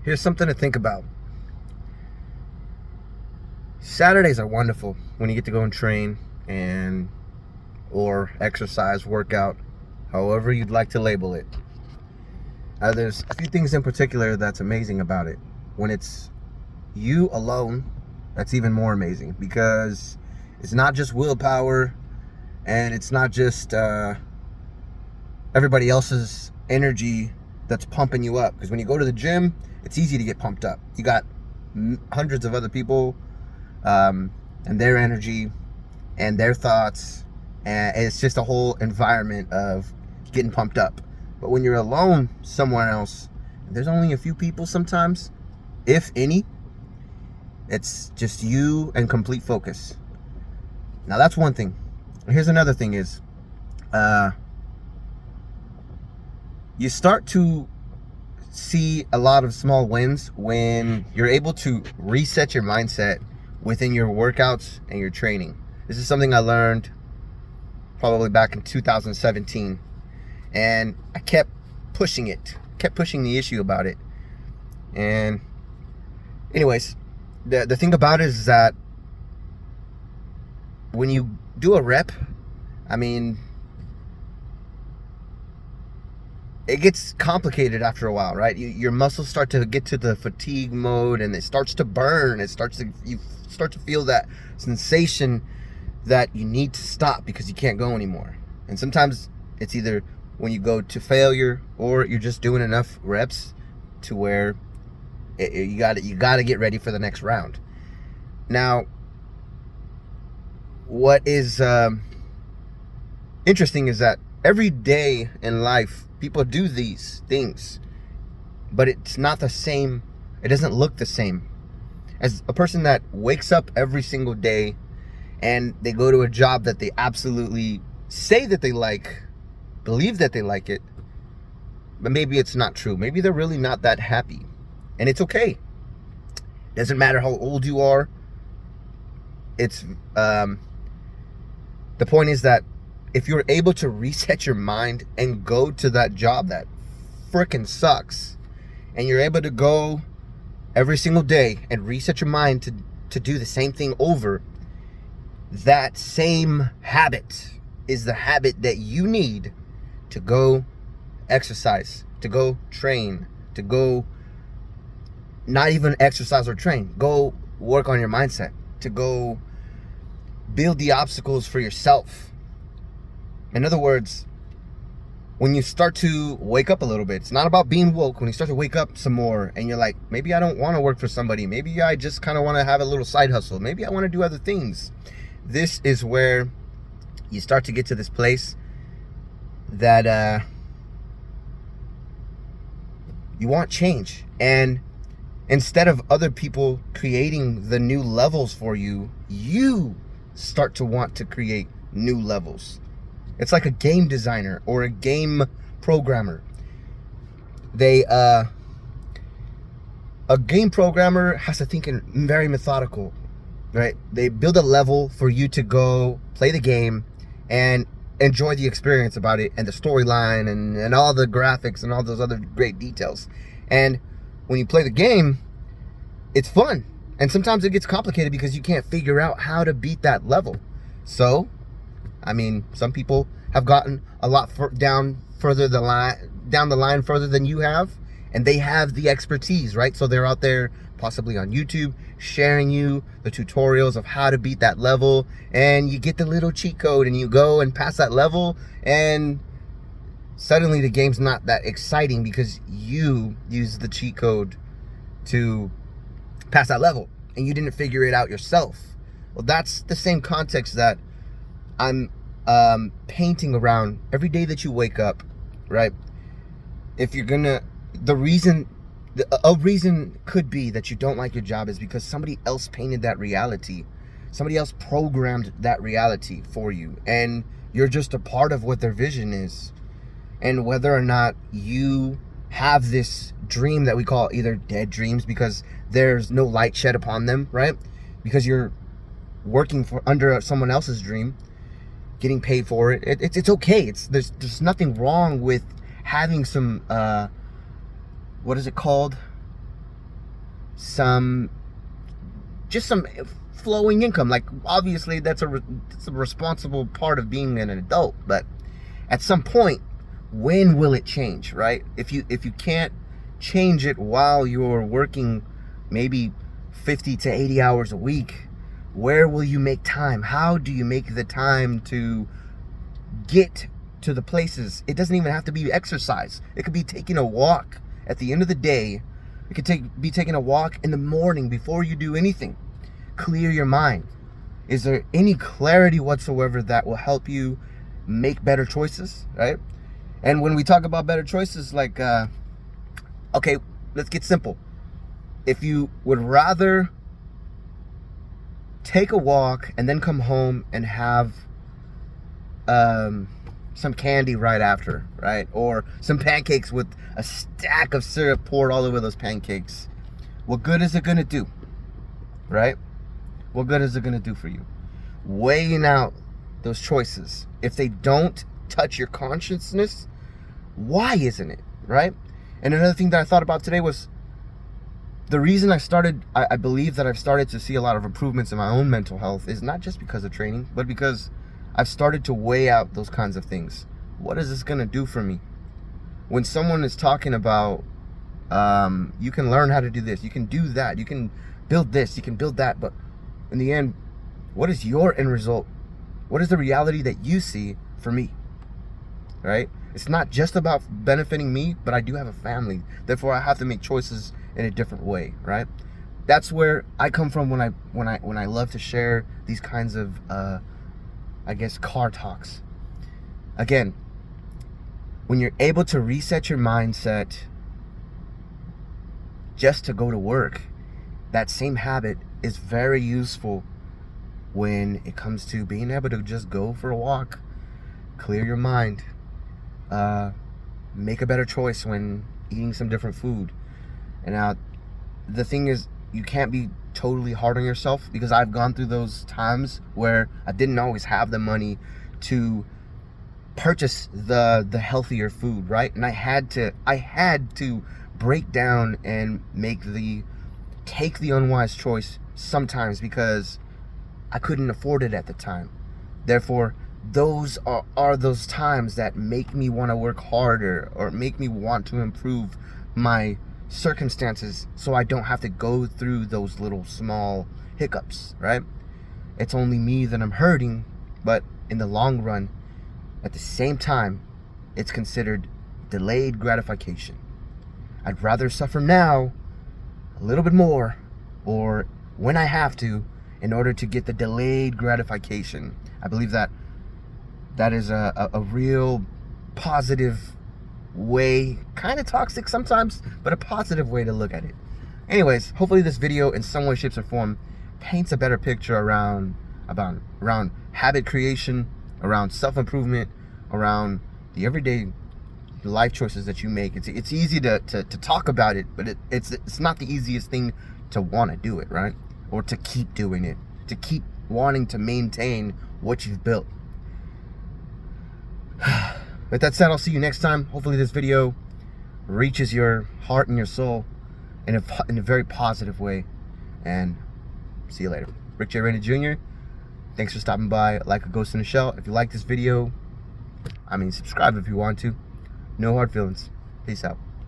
Here's something to think about. Saturdays are wonderful when you get to go and train and or exercise, workout, however you'd like to label it. There's a few things in particular that's amazing about it. When it's you alone, that's even more amazing because it's not just willpower and it's not just everybody else's energy that's pumping you up. Because when you go to the gym, it's easy to get pumped up. You got hundreds of other people and their energy and their thoughts, and it's just a whole environment of getting pumped up. But when you're alone somewhere else, there's only a few people sometimes, if any. It's just you and complete focus. Now that's one thing. Here's another thing is, you start to see a lot of small wins when you're able to reset your mindset within your workouts and your training. This is something I learned probably back in 2017, and I kept pushing the issue about it. And anyways, the thing about it is that when you do a rep, I mean, it gets complicated after a while, right? Your muscles start to get to the fatigue mode, and it starts to burn. You start to feel that sensation that you need to stop because you can't go anymore. And sometimes it's either when you go to failure or you're just doing enough reps to where you got to get ready for the next round. Now, what is interesting is that every day in life, people do these things, but it's not the same. It doesn't look the same as a person that wakes up every single day and they go to a job that they absolutely say that they like, believe that they like it, but maybe it's not true. Maybe they're really not that happy, and it's okay. Doesn't matter how old you are. It's the point is that if you're able to reset your mind and go to that job that frickin' sucks, and you're able to go every single day and reset your mind to do the same thing over, that same habit is the habit that you need to go exercise, to go train, to go not even exercise or train, go work on your mindset, to go build the obstacles for yourself. In other words, when you start to wake up a little bit, it's not about being woke. When you start to wake up some more and you're like, maybe I don't want to work for somebody. Maybe I just kind of want to have a little side hustle. Maybe I want to do other things. This is where you start to get to this place that you want change. And instead of other people creating the new levels for you, you start to want to create new levels. It's like a game designer or a game programmer. A game programmer has to think in very methodical, right? They build a level for you to go play the game and enjoy the experience about it and the storyline and all the graphics and all those other great details. And when you play the game, it's fun. And sometimes it gets complicated because you can't figure out how to beat that level. So, I mean, some people have gotten a lot down the line further than you have, and they have the expertise, right? So they're out there possibly on YouTube sharing you the tutorials of how to beat that level, and you get the little cheat code and you go and pass that level, and suddenly the game's not that exciting because you used the cheat code to pass that level and you didn't figure it out yourself. Well, that's the same context that I'm painting around every day that you wake up, right? If you're gonna, a reason could be that you don't like your job is because somebody else painted that reality. Somebody else programmed that reality for you, and you're just a part of what their vision is. And whether or not you have this dream that we call either dead dreams because there's no light shed upon them, right? Because you're working under someone else's dream, getting paid for it. It's okay. There's nothing wrong with having some what is it called? some flowing income. Like, obviously that's a responsible part of being an adult, but at some point, when will it change, right? If you can't change it while you're working maybe 50 to 80 hours a week, where will you make time? How do you make the time to get to the places? It doesn't even have to be exercise. It could be taking a walk at the end of the day. It could be taking a walk in the morning before you do anything. Clear your mind. Is there any clarity whatsoever that will help you make better choices, right? And when we talk about better choices, like, okay, let's get simple. If you would rather take a walk and then come home and have some candy right after, right? Or some pancakes with a stack of syrup poured all over those pancakes, what good is it going to do, right? What good is it going to do for you? Weighing out those choices, if they don't touch your consciousness, why isn't it, right? And another thing that I thought about today was the reason I believe that I've started to see a lot of improvements in my own mental health is not just because of training, but because I've started to weigh out those kinds of things. What is this going to do for me? When someone is talking about, you can learn how to do this, you can do that, you can build this, you can build that, but in the end, what is your end result? What is the reality that you see for me, right? It's not just about benefiting me, but I do have a family. Therefore, I have to make choices in a different way, right? That's where I come from when I love to share these kinds of, I guess, car talks. Again, when you're able to reset your mindset just to go to work, that same habit is very useful when it comes to being able to just go for a walk, clear your mind, make a better choice when eating some different food. And now the thing is, you can't be totally hard on yourself, because I've gone through those times where I didn't always have the money to purchase the healthier food, right? And I had to break down and take the unwise choice sometimes because I couldn't afford it at the time. Therefore, those are those times that make me want to work harder or make me want to improve my circumstances so I don't have to go through those little small hiccups, right? It's only me that I'm hurting, but in the long run, at the same time, it's considered delayed gratification. I'd rather suffer now a little bit more, or when I have to, in order to get the delayed gratification. I believe that is a real positive way, kind of toxic sometimes, but a positive way to look at it. Anyways, hopefully this video in some way, shapes, or form paints a better picture around habit creation, around self-improvement, around the everyday life choices that you make. It's easy to talk about it, but it's not the easiest thing to want to do it, right? Or to keep doing it, to keep wanting to maintain what you've built. With that said, I'll see you next time. Hopefully this video reaches your heart and your soul in a very positive way. And see you later. Rick J. Rainey Jr., thanks for stopping by. Like a Ghost in the Shell. If you like this video, subscribe if you want to. No hard feelings. Peace out.